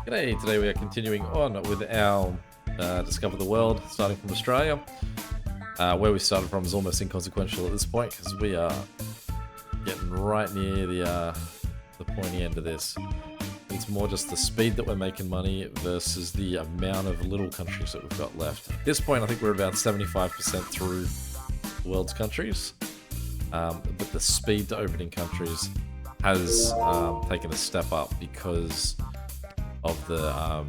G'day, today we are continuing on with our Discover the World, starting from Australia. Where we started from is almost inconsequential at this point, because we are getting right near the pointy end of this. It's more just the speed that we're making money versus the amount of little countries that we've got left. At this point, I think we're about 75% through the world's countries, but the speed to opening countries has taken a step up because of the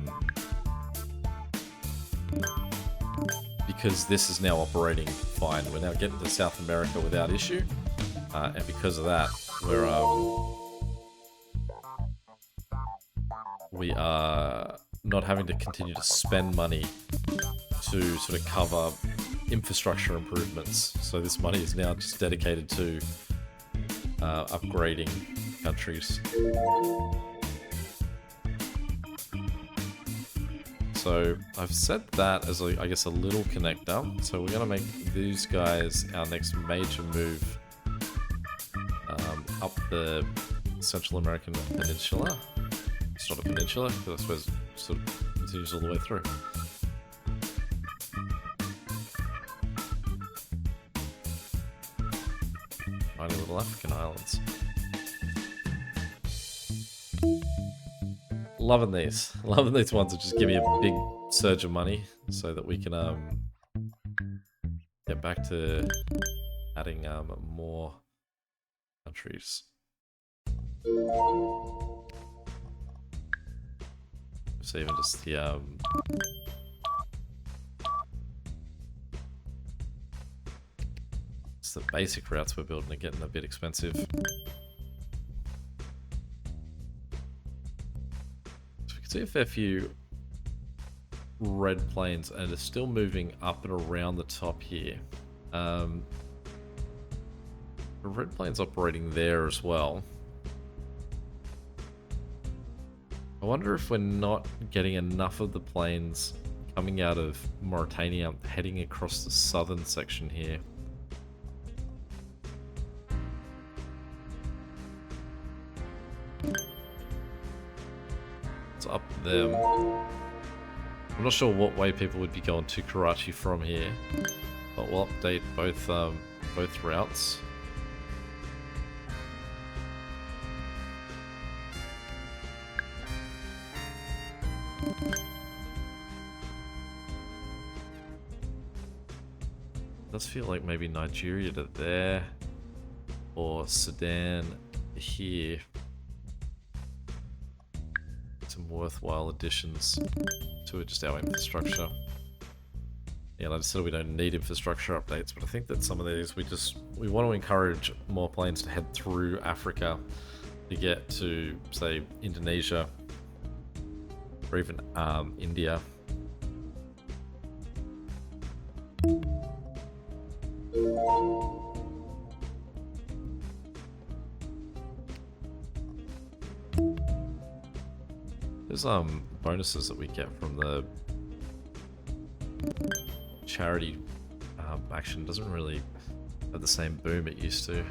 because this is now operating fine. We're now getting to South America without issue, and because of that, we are not having to continue to spend money to sort of cover infrastructure improvements. So this money is now just dedicated to upgrading countries. So I've set that as, I guess, a little connector. So we're going to make these guys our next major move up the Central American Peninsula. It's not a peninsula, because I suppose it sort of continues all the way through. Tiny little African islands. Loving these ones that just give me a big surge of money so that we can get back to adding more countries. So even just the it's the basic routes we're building are getting a bit expensive. See a fair few red planes, and it's still moving up and around the top here. The red plane's operating there as well. I wonder if we're not getting enough of the planes coming out of Mauritania heading across the southern section here. Up them. I'm not sure what way people would be going to Karachi from here, but we'll update both routes. It does feel like maybe Nigeria to there, or Sudan here. Some worthwhile additions to just our infrastructure. Yeah, like I said, we don't need infrastructure updates, but I think that some of these we want to encourage more planes to head through Africa to get to, say, Indonesia or even India. There's bonuses that we get from the charity action. Doesn't really have the same boom it used to.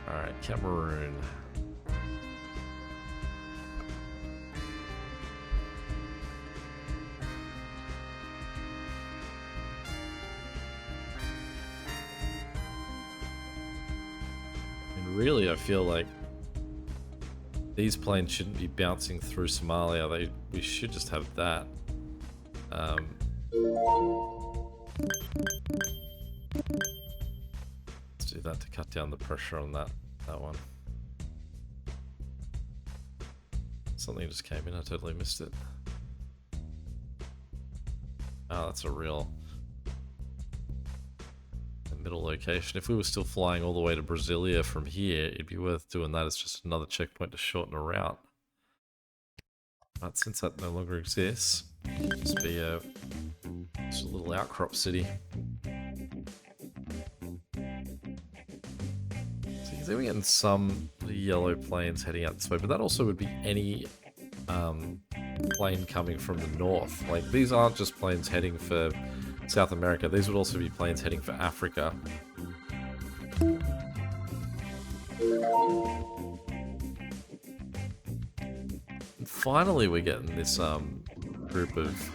Alright, Cameroon. Really, I feel like these planes shouldn't be bouncing through Somalia. We should just have that. Let's do that to cut down the pressure on that one. Something just came in, I totally missed it. Oh, that's a real middle location. If we were still flying all the way to Brasilia from here, it'd be worth doing that as just another checkpoint to shorten a route. But since that no longer exists, it'll just be just a little outcrop city. So you can see we're getting some yellow planes heading out this way, but that also would be any plane coming from the north. Like, these aren't just planes heading for South America, these would also be planes heading for Africa. And finally, we're getting this group of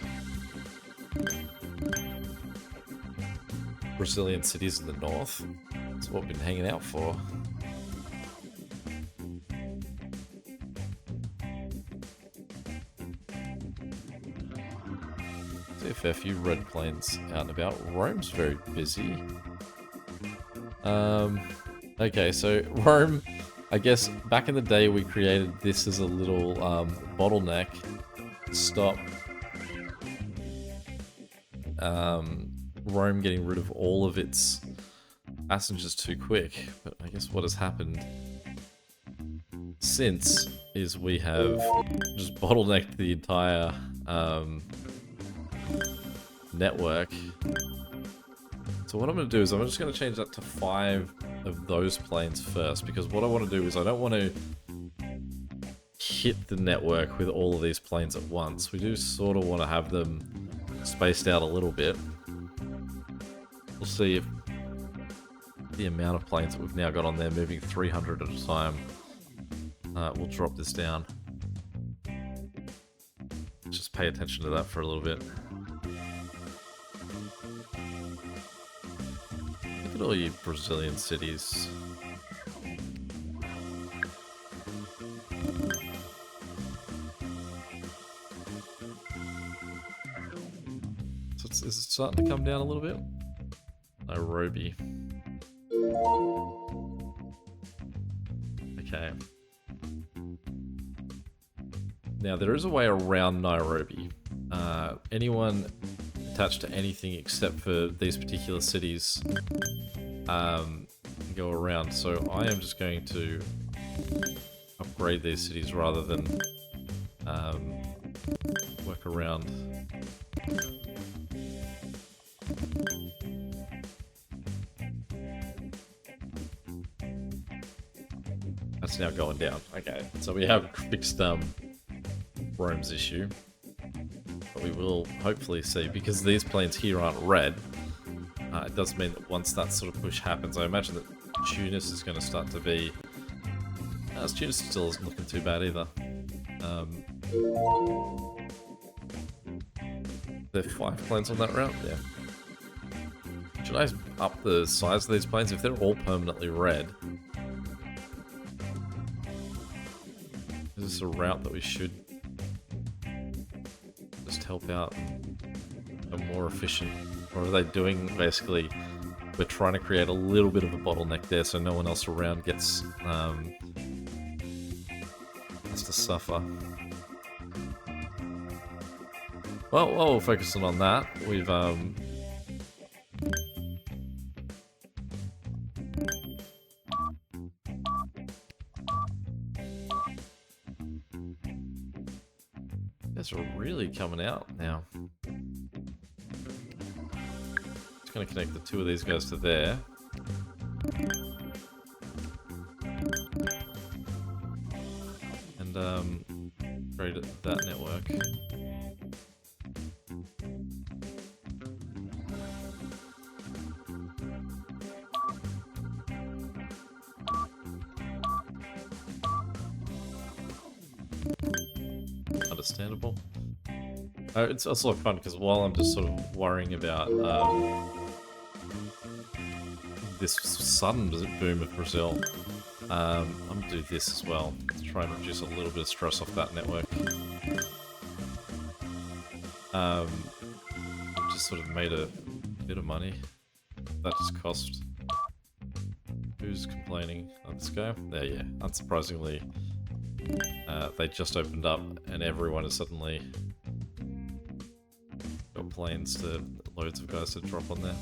Brazilian cities in the north. That's what we've been hanging out for. See a fair few red planes out and about. Rome's very busy. Okay, so Rome, I guess back in the day we created this as a little bottleneck to stop Rome getting rid of all of its passengers too quick. But I guess what has happened since is we have just bottlenecked the entire network. So what I'm going to do is I'm just going to change that to 5 of those planes first, because what I want to do is I don't want to hit the network with all of these planes at once. We do sort of want to have them spaced out a little bit. We'll see if the amount of planes that we've now got on there moving 300 at a time will drop this down. Just pay attention to that for a little bit. Look at all you Brazilian cities. So is it starting to come down a little bit? Nairobi. Okay. Now there is a way around Nairobi. Anyone attached to anything except for these particular cities go around. So I am just going to upgrade these cities rather than work around. That's now going down. Okay, so we have fixed Rome's issue. But we will hopefully see, because these planes here aren't red, it does mean that once that sort of push happens, I imagine that Tunis is going to start to be... Tunis still isn't looking too bad either. There are 5 planes on that route? Yeah. Should I up the size of these planes? If they're all permanently red, is this a route that we should just help out and become more efficient? Or are they doing basically, we're trying to create a little bit of a bottleneck there so no one else around gets has to suffer? Well, while we're focusing on that, we've guys are really coming out now. Just gonna connect the 2 of these guys to there. And create that network. Understandable. It's also fun because while I'm just sort of worrying about this sudden boom of Brazil, I'm gonna do this as well to try and reduce a little bit of stress off that network. Just sort of made a bit of money. That just cost. Who's complaining? Let's go. There, yeah. Unsurprisingly, they just opened up and everyone is suddenly got planes to loads of guys to drop on there.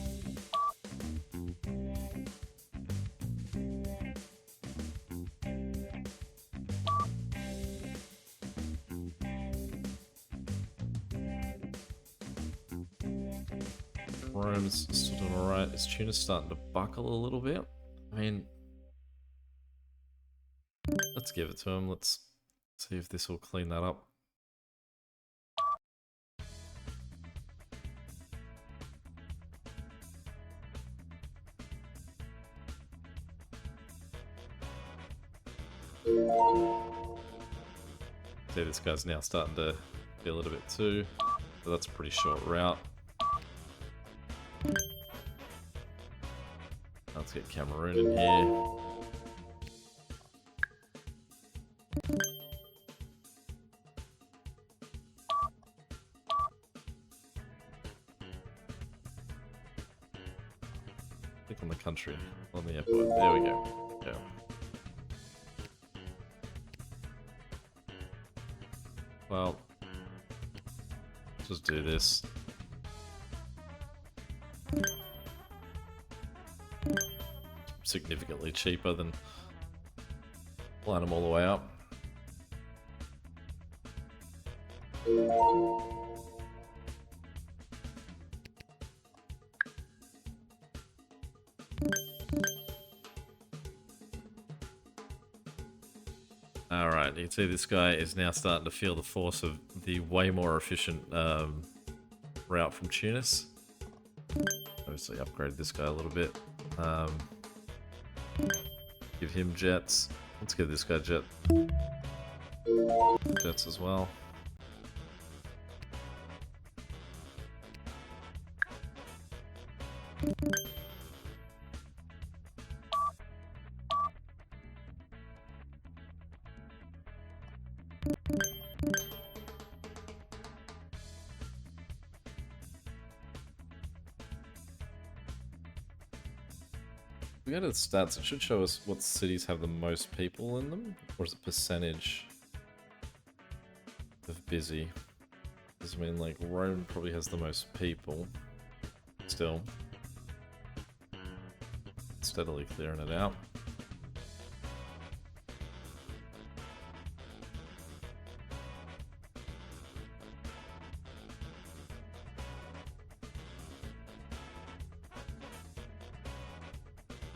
Rome's still doing alright. Is Tunis starting to buckle a little bit? I mean, let's give it to him. Let's see if this will clean that up. See, this guy's now starting to feel it a bit too. So that's a pretty short route. Let's get Cameroon in here. Click on the country, on the airport. There we go. Yeah. Well, let's just do this. Significantly cheaper than flying them all the way up. Alright, you can see this guy is now starting to feel the force of the way more efficient route from Tunis. Obviously upgraded this guy a little bit. Give him jets. Let's give this guy jets as well. We go to the stats, it should show us what cities have the most people in them, or is it percentage of busy? Because I mean, like, Rome probably has the most people, still. Steadily clearing it out.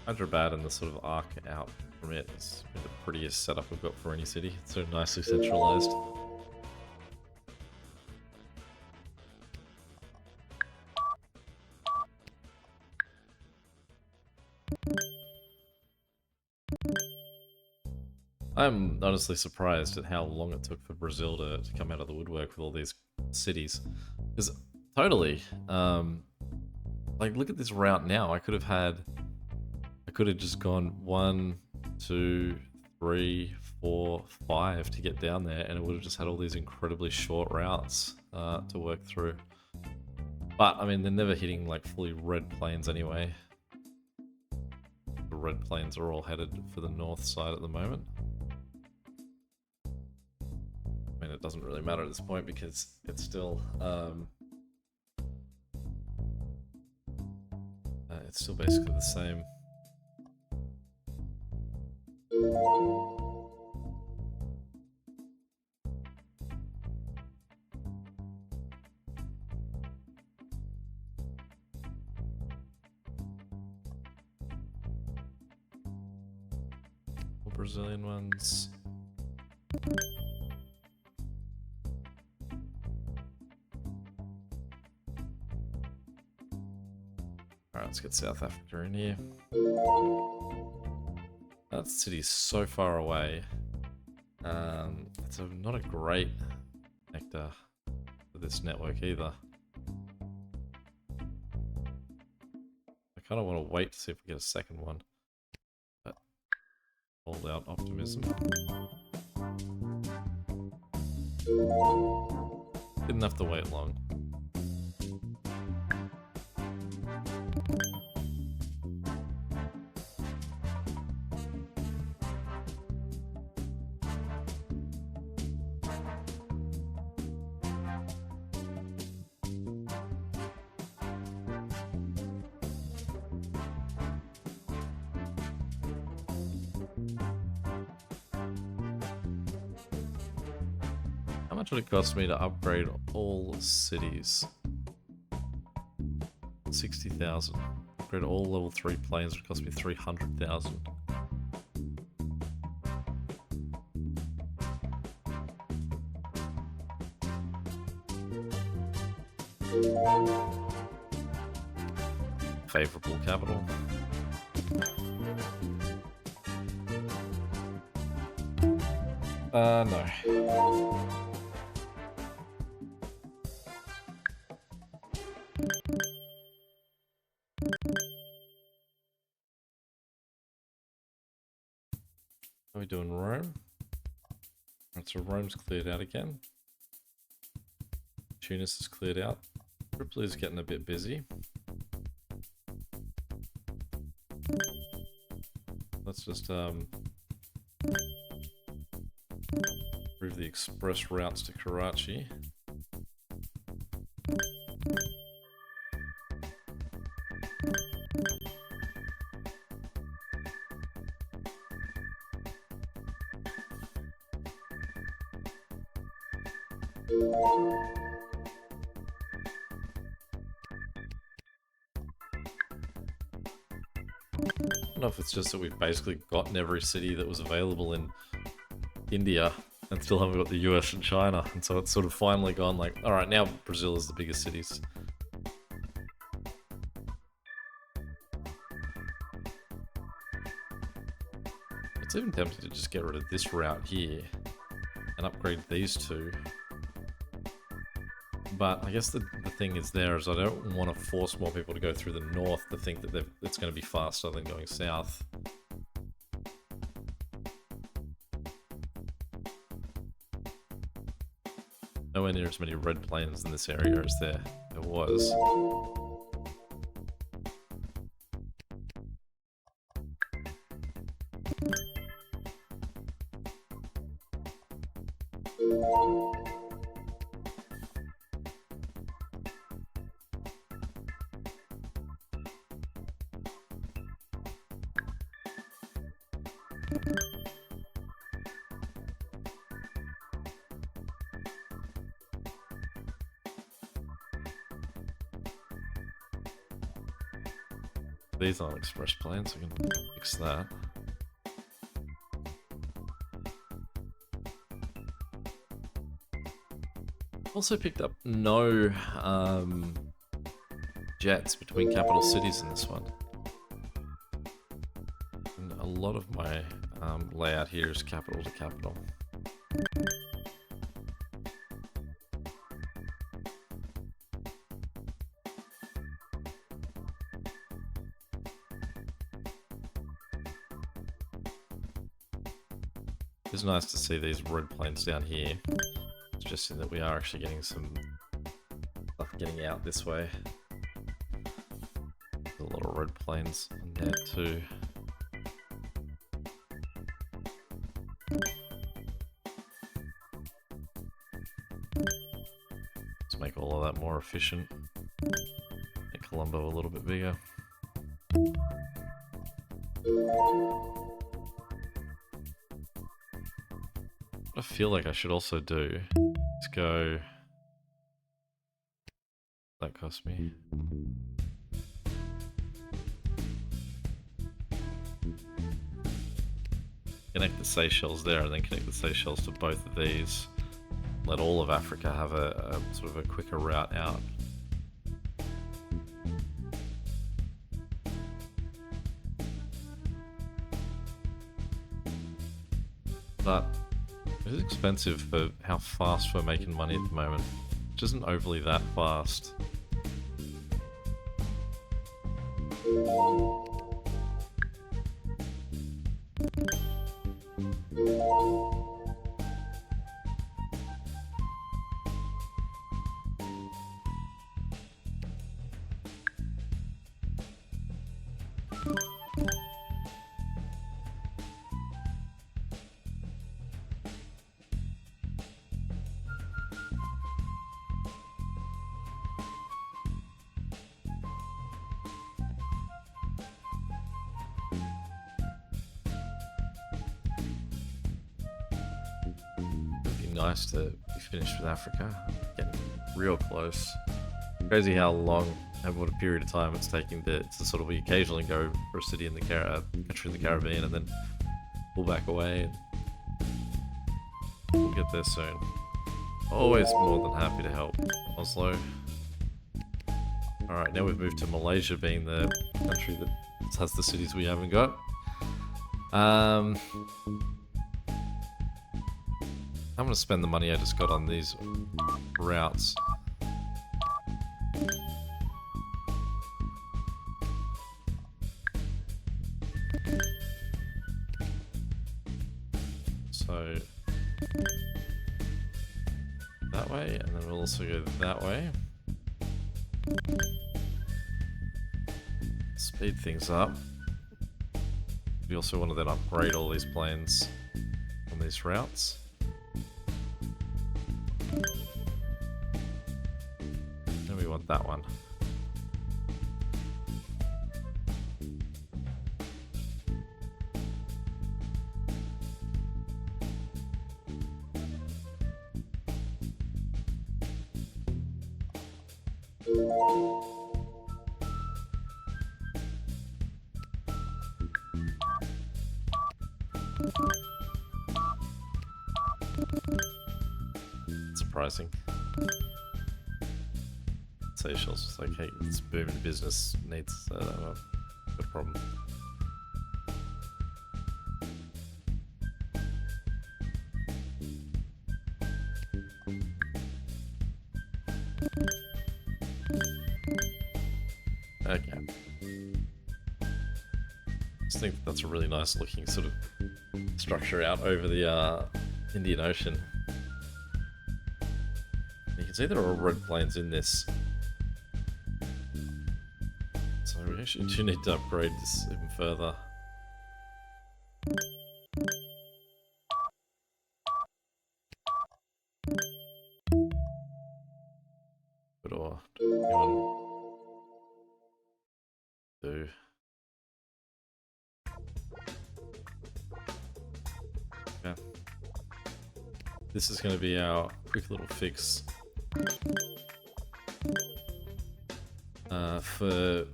Hyderabad and the sort of arc out from it is the prettiest setup we've got for any city. It's so nicely centralized. I'm honestly surprised at how long it took for Brazil to come out of the woodwork with all these cities. Because totally, like, look at this route now. I could have just gone 1, 2, 3, 4, 5 to get down there, and it would have just had all these incredibly short routes to work through. But I mean, they're never hitting like fully red plains anyway. The red plains are all headed for the north side at the moment. I mean, it doesn't really matter at this point because it's still basically the same. Brazilian ones. Alright, let's get South Africa in here. That city's so far away. It's not a great connector for this network either. I kind of want to wait to see if we get a second one. But hold out optimism. Didn't have to wait long. How much would it cost me to upgrade all cities? 60,000. Upgrade all level 3 planes would cost me 300,000. Favorable capital. No. Are we doing Rome? Right, so Rome's cleared out again. Tunis is cleared out. Tripoli is getting a bit busy. Let's just improve the express routes to Karachi. I don't know if it's just that we've basically gotten every city that was available in India and still haven't got the US and China, and so it's sort of finally gone like, alright, now Brazil is the biggest cities. It's even tempting to just get rid of this route here and upgrade these two. But I guess the thing is there is I don't want to force more people to go through the north to think that it's going to be faster than going south. Nowhere near as many red plains in this area as there was. These aren't express planes, so I can fix that. Also picked up no jets between capital cities in this one. And a lot of my layout here is capital to capital. It's nice to see these red planes down here, suggesting that we are actually getting some stuff getting out this way. There's a lot of red planes in there too. Let's make all of that more efficient. Make Colombo a little bit bigger. What I feel like I should also do is go... That cost me. Connect the Seychelles there and then connect the Seychelles to both of these. Let all of Africa have a sort of a quicker route out. But it is expensive for how fast we're making money at the moment, which isn't overly that fast. Nice to be finished with Africa. Getting real close. Crazy how long and what a period of time it's taking to sort of, we occasionally go for a city in the country in the Caribbean and then pull back away. And we'll get there soon. Always more than happy to help. Oslo. Alright, now we've moved to Malaysia being the country that has the cities we haven't got. I'm gonna spend the money I just got on these routes. So that way, and then we'll also go that way. Speed things up. We also want to then upgrade all these planes on these routes. Then we want that one. Surprising. Seychelles was like, hey, this booming business needs a problem. Okay. I just think that's a really nice looking sort of structure out over the Indian Ocean. You can see there are red planes in this. So we actually do need to upgrade this even further. But or do. Okay. This is going to be our quick little fix for...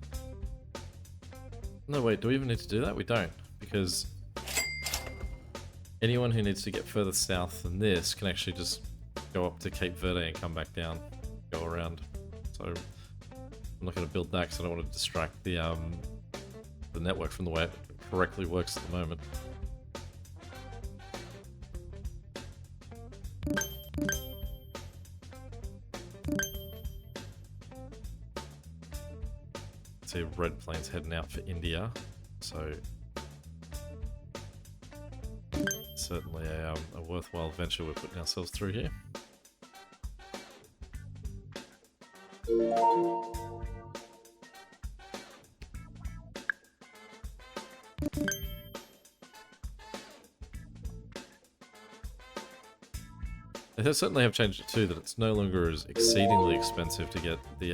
No, wait, do we even need to do that? We don't, because anyone who needs to get further south than this can actually just go up to Cape Verde and come back down, go around. So I'm not going to build that because I don't want to distract the network from the way it correctly works at the moment. See red planes heading out for India, so certainly a worthwhile venture we're putting ourselves through here. They certainly have changed it too, that it's no longer as exceedingly expensive to get the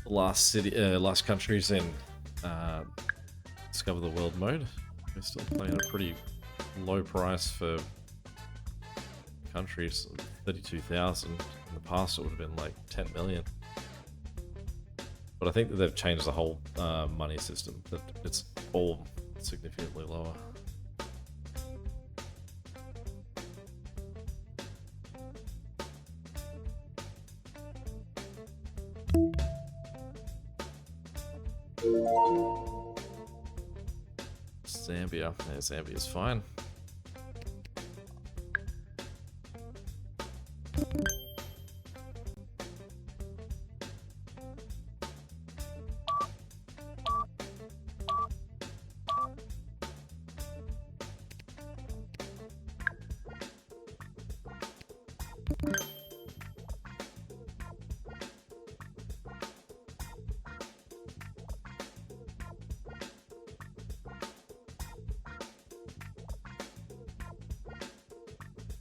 last countries in Discover the World mode. We're still playing at a pretty low price for countries, 32,000. In the past it would have been like 10 million. But I think that they've changed the whole money system, that it's all significantly lower. Zambia. Yeah, Zambia's fine.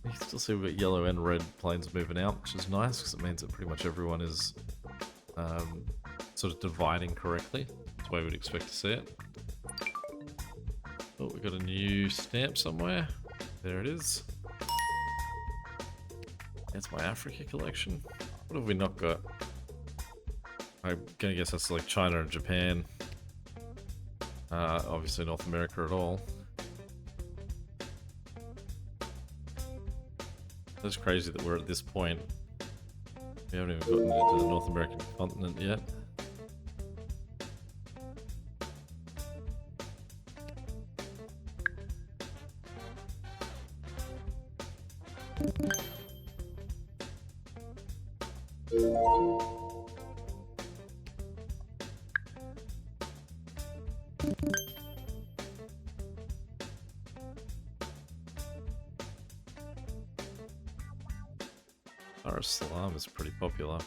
You can still see we've got yellow and red planes moving out, which is nice because it means that pretty much everyone is sort of dividing correctly. That's the way we'd expect to see it. Oh, we've got a new stamp somewhere. There it is. That's my Africa collection. What have we not got? I'm gonna guess that's like China and Japan. Obviously North America at all. It's crazy that we're at this point. We haven't even gotten into the North American continent yet. Dar es Salaam is pretty popular.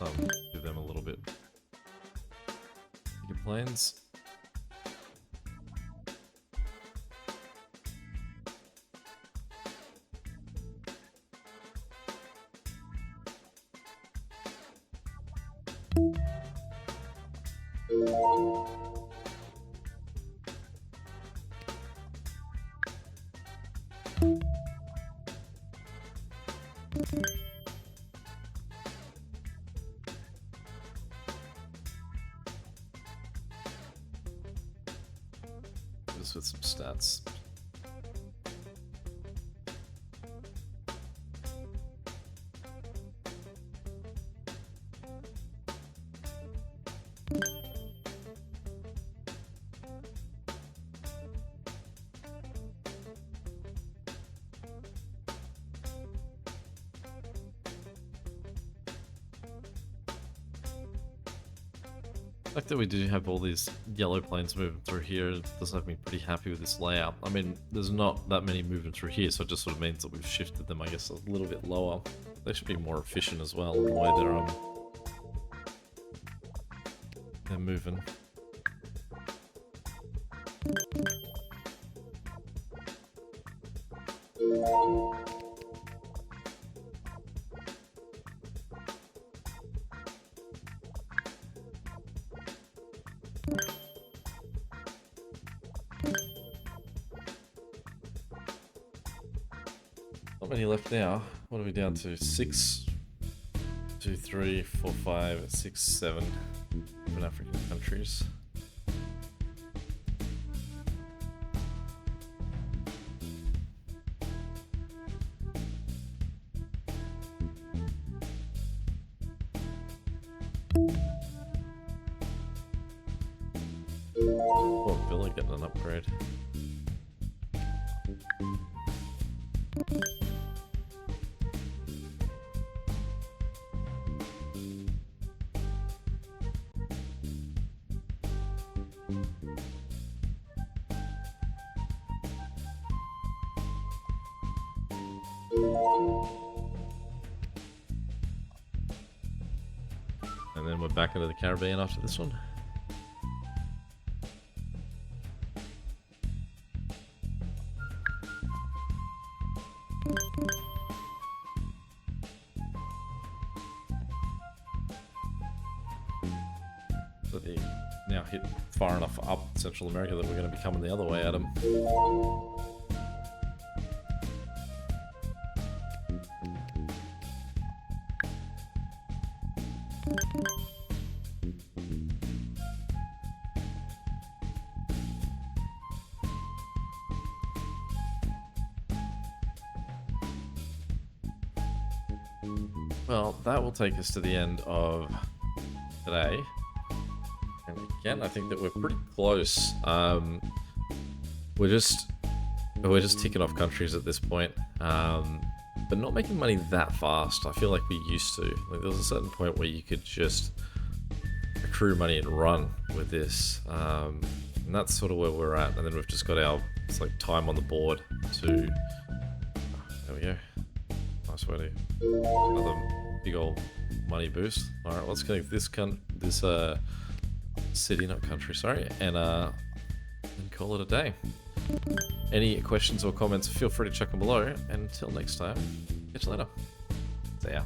Let's do them a little bit. Bigger planes. Just with some stats. The fact that we do have all these yellow planes moving through here does have me pretty happy with this layout. I mean, there's not that many moving through here, so it just sort of means that we've shifted them, I guess, a little bit lower. They should be more efficient as well in the way they're moving. Not many left now. What are we down to? 6, 2, 3, 4, 5, 6, 7 different African countries. Oh, Villa getting an upgrade. And then we're back into the Caribbean after this one. So they now hit far enough up Central America that we're going to be coming the other way at them. Well, that will take us to the end of today. And again, I think that we're pretty close. We're just ticking off countries at this point, but not making money that fast. I feel like we used to. Like, there was a certain point where you could just accrue money and run with this, and that's sort of where we're at. And then we've just got our time on the board to. There we go. Nice way to another big old money boost. All right, let's connect this city, not country, sorry, and call it a day. Any questions or comments, feel free to chuck them below. And until next time, catch you later. See ya.